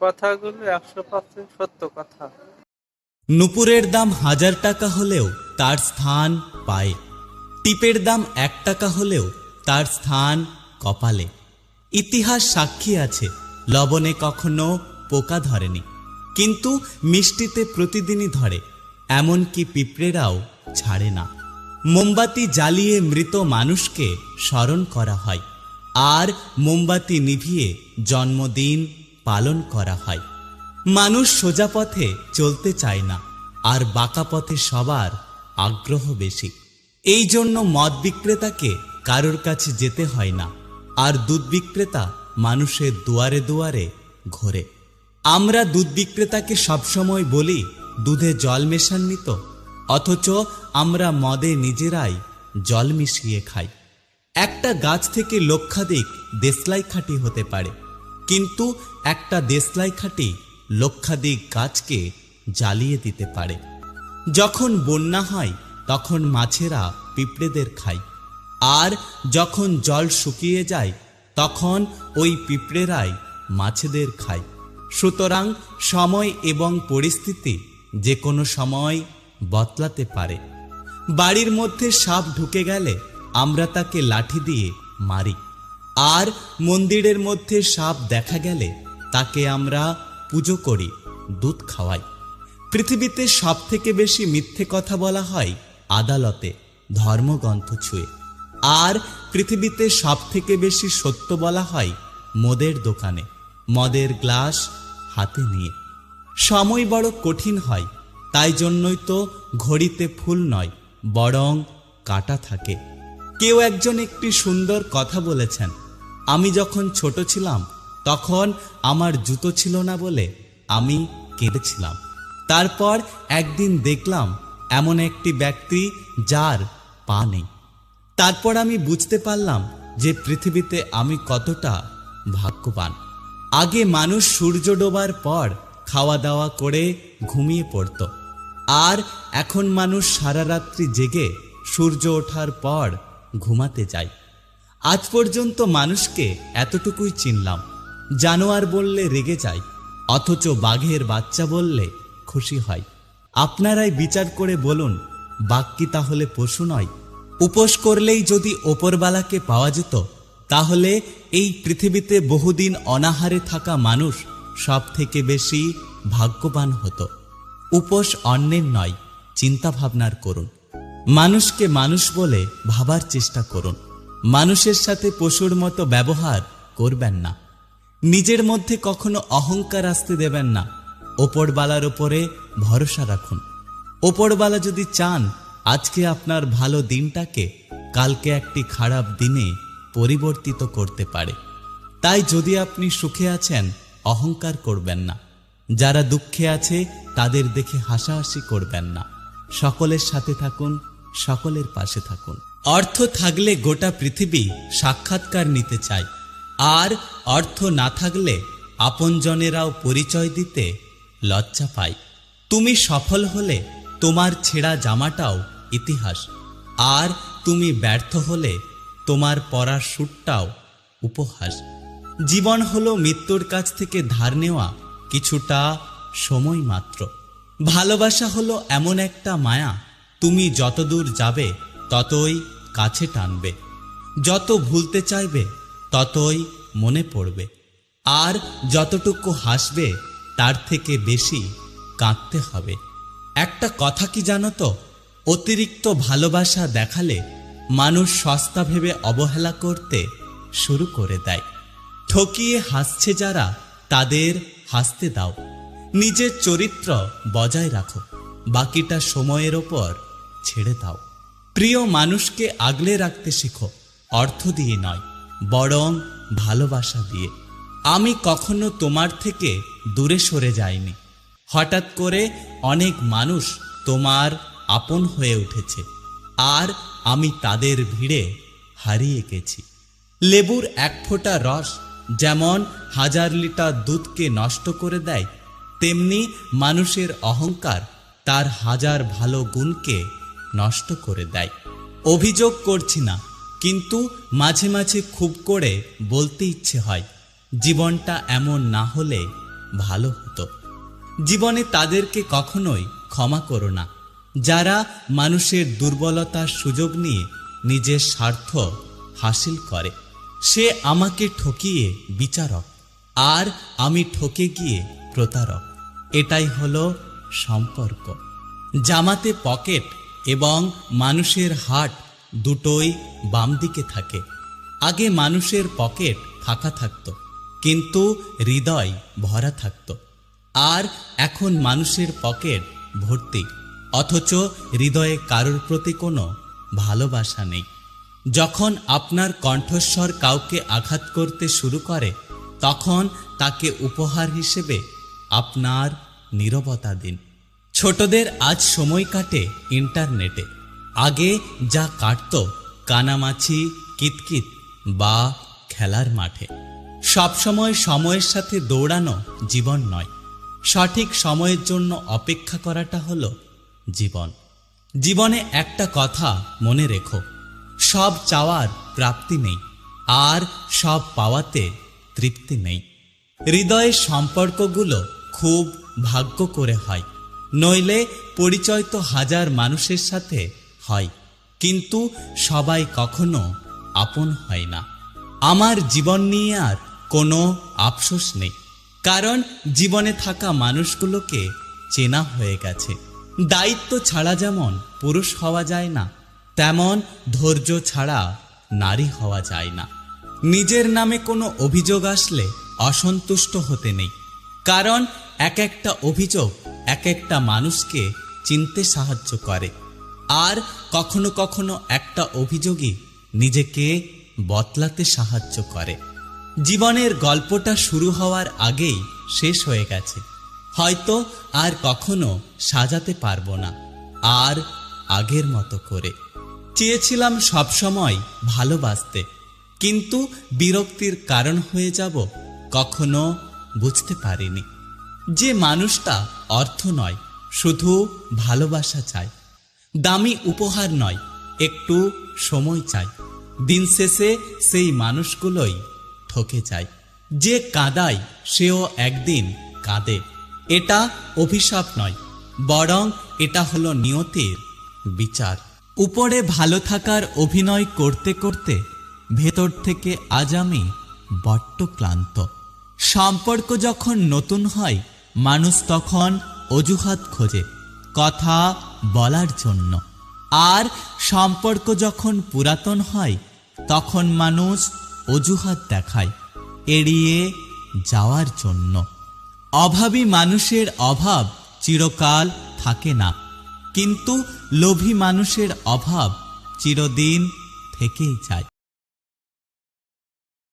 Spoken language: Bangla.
কথাগুলো 100% সত্য কথা। নুপুরের দাম 1000 টাকা হলেও তার স্থান পায়ে, টিপের দাম 1 টাকা হলেও তার স্থান কপালে। ইতিহাস সাক্ষী আছে লবণে কখনো পোকা ধরেনি, কিন্তু মিষ্টিতে প্রতিদিনই ধরে, এমনকি পিঁপড়েরাও ছাড়ে না। মোমবাতি জ্বালিয়ে মৃত মানুষকে স্মরণ করা হয়, আর মোমবাতি নিভিয়ে জন্মদিন পালন করা হয়। মানুষ সোজা পথে চলতে চায় না, আর বাঁকা পথে সবার আগ্রহ বেশি। এই জন্য মদ বিক্রেতাকে কারোর কাছে যেতে হয় না, আর দুধ বিক্রেতা মানুষের দুয়ারে দুয়ারে ঘোরে। আমরা দুধ বিক্রেতাকে সবসময় বলি দুধে জল মেশাননি তো, অথচ আমরা মদে নিজেরাই জল মিশিয়ে খাই। একটা গাছ থেকে লক্ষাধিক দেশলাই খাঁটি হতে পারে, কিন্তু একটা দেশলাই খাঁটি লক্ষাধিক গাছকে জ্বালিয়ে দিতে পারে। যখন বন্যা হয় তখন মাছেরা পিঁপড়েদের খায়, আর যখন জল শুকিয়ে যায় তখন ওই পিঁপড়েরাই মাছেদের খায়। সুতরাং সময় এবং পরিস্থিতি যে কোনো সময় বদলাতে পারে। বাড়ির মধ্যে সাপ ঢুকে গেলে আমরা তাকে লাঠি দিয়ে মারি, আর মন্দিরের মধ্যে সাপ দেখা গেলে তাকে আমরা পুজো করি, দুধ খাওয়াই। পৃথিবীতে সবথেকে বেশি মিথ্যে কথা বলা হয় আদালতে, ধর্মগ্রন্থ ছুঁয়ে, আর পৃথিবীতে সবথেকে বেশি সত্য বলা হয় মদের দোকানে, মদের গ্লাস হাতে নিয়ে। সময় বড় কঠিন হয়, তাই জন্যই তো ঘড়িতে ফুল নয় বরং কাঁটা থাকে। কেউ একজন একটি সুন্দর কথা বলেছেন, আমি যখন ছোট ছিলাম তখন আমার জুতো ছিল না বলে আমি কেঁদেছিলাম। তারপর একদিন দেখলাম এমন একটি ব্যক্তি যার পা নেই। তারপর আমি বুঝতে পারলাম যে পৃথিবীতে আমি কতটা ভাগ্যবান। আগে মানুষ সূর্য ডোবার পর খাওয়া দাওয়া করে ঘুমিয়ে পড়ত, আর এখন মানুষ সারা রাত্রি জেগে সূর্য ওঠার পর ঘুমাতে যায়। আজ পর্যন্ত মানুষকে এতটুকুই চিনলাম, জানোয়ার বললে রেগে যায়, অথচ বাঘের বাচ্চা বললে খুশি হয়। আপনারাই বিচার করে বলুন, বাঘ কি তাহলে পশু নয়? উপোস করলেই যদি ওপরবালাকে পাওয়া যেত, তাহলে এই পৃথিবীতে বহুদিন অনাহারে থাকা মানুষ সব থেকে বেশি ভাগ্যবান হতো। উপোস অন্যের নয়, চিন্তা ভাবনার করুন। মানুষকে মানুষ বলে ভাবার চেষ্টা করুন। মানুষের সাথে পশুর মতো ব্যবহার করবেন না। নিজের মধ্যে কখনো অহংকার আসতে দেবেন না। ওপরবালার উপরে ভরসা রাখুন। ওপরবালা যদি চান আজকে আপনার ভালো দিনটাকে কালকে একটি খারাপ দিনে পরিবর্তিত করতে পারে। তাই যদি আপনি সুখে আছেন অহংকার করবেন না, যারা দুঃখে আছে তাদের দেখে হাসাহাসি করবেন না। সকলের সাথে থাকুন, সকলের পাশে থাকুন। অর্থ থাকলে গোটা পৃথিবী সাক্ষাৎকার নিতে চায়, আর অর্থ না থাকলে আপনজনেরাও পরিচয় দিতে লজ্জা পায়। তুমি সফল হলে তোমার ছেঁড়া জামাটাও ইতিহাস, আর তুমি ব্যর্থ হলে তোমার পরার স্যুটটাও উপহাস। জীবন হলো মৃত্যুর কাছ থেকে ধার নেওয়া কিছুটা সময় মাত্র। ভালোবাসা হলো এমন একটা মায়া, তুমি যতদূর যাবে ততই কাছে টানবে, যত ভুলতে চাইবে ততই মনে পড়বে, আর যতটুকু হাসবে তার থেকে বেশি কাঁদতে হবে। একটা কথা কি জানো তো, অতিরিক্ত ভালোবাসা দেখালে মানুষ সস্তা ভেবে অবহেলা করতে শুরু করে দেয়। ঠকিয়ে হাসছে যারা তাদের হাসতে দাও। নিজের চরিত্র বজায় রাখো, বাকিটা সময়ের ওপর ছেড়ে দাও। প্রিয় মানুষকে আগলে রাখতে শেখো, অর্থ দিয়ে নয় বরং ভালোবাসা দিয়ে। আমি কখনো তোমার থেকে দূরে সরে যাইনি। হঠাৎ করে অনেক মানুষ তোমার আপন হয়ে উঠেছে, আর আমি তাদের ভিড়ে হারিয়ে গেছি। লেবুর এক ফোঁটা রস যেমন 1000 লিটার দুধকে নষ্ট করে দেয়, তেমনি মানুষের অহংকার তার 1000 ভালো গুণকে নষ্ট করে দেয়। অভিযোগ করছি না, কিন্তু মাঝে মাঝে খুব করে বলতে ইচ্ছে হয়, জীবনটা এমন না হলে ভালো হতো। জীবনে তাদেরকে কখনোই ক্ষমা করো না, যারা মানুষের দুর্বলতার সুযোগ নিয়ে নিজের স্বার্থ হাসিল করে। সে আমাকে ঠকিয়ে বিচারক, আর আমি ঠকে গিয়ে প্রতারক। এটাই হলো সম্পর্ক। জামাতে পকেট এবং মানুষের হাট দুটোই বাম দিকে থাকে। আগে মানুষের পকেট ফাঁকা থাকতো, কিন্তু হৃদয় ভরা থাকতো। আর এখন মানুষের পকেট ভর্তি, অথচ হৃদয়ে কারোর প্রতি কোনো ভালোবাসা নেই। যখন আপনার কণ্ঠস্বর কাউকে আঘাত করতে শুরু করে, তখন তাকে উপহার হিসেবে আপনার নীরবতা দিন। ছোটদের আজ সময় কাটে ইন্টারনেটে। আগে যা কাটত কানামাছি, কিতকিত বা খেলার মাঠে। সবসময় সময়ের সাথে দৌড়ানো জীবন নয়, সঠিক সময়ের জন্য অপেক্ষা করাটা হলো জীবন। জীবনে একটা কথা মনে রেখো, সব চাওয়ার প্রাপ্তি নেই, আর সব পাওয়াতে তৃপ্তি নেই। হৃদয়ের সম্পর্কগুলো খুব ভাগ্য করে হয়, নইলে পরিচয় তো হাজার মানুষের সাথে হয়, কিন্তু সবাই কখনো আপন হয় না। আমার জীবন নিয়ে আর কোনো আফসোস নেই, কারণ জীবনে থাকা মানুষগুলোকে চেনা হয়ে গেছে। দায়িত্ব ছাড়া যেমন পুরুষ হওয়া যায় না, তেমন ধৈর্য ছাড়া নারী হওয়া যায় না। নিজের নামে কোনো অভিযোগ আসলে অসন্তুষ্ট হতে নেই, কারণ এক একটা অভিযোগ এক একটা মানুষকে চিনতে সাহায্য করে। আর কখনো কখনো একটা অভিযোগই নিজেকে বদলাতে সাহায্য করে। জীবনের গল্পটা শুরু হওয়ার আগেই শেষ হয়ে গেছে, হয়তো আর কখনো সাজাতে পারবো না আর আগের মতো করে। চেয়েছিলাম সবসময় ভালোবাসতে, কিন্তু বিরক্তির কারণ হয়ে যাব কখনো বুঝতে পারিনি। যে মানুষটা অর্থ নয়, শুধু ভালোবাসা চায়, দামি উপহার নয়, একটু সময় চাই, দিন শেষে সেই মানুষগুলোই ঠকে যায়। যে কাঁদায় সেও একদিন কাঁদে। এটা অভিশাপ নয়, বরং এটা হলো নিয়তির বিচার। উপরে ভালো থাকার অভিনয় করতে করতে ভেতর থেকে আজ আমি বড্ড ক্লান্ত। সম্পর্ক যখন নতুন হয়, মানুষ তখন অজুহাত খোঁজে কথা বলার জন্য, আর সম্পর্ক যখন পুরাতন হয়, তখন মানুষ অজুহাত দেখায় এড়িয়ে যাওয়ার জন্য। অভাবী মানুষের অভাব চিরকাল থাকে না, কিন্তু লোভী মানুষের অভাব চিরদিন থেকেই যায়।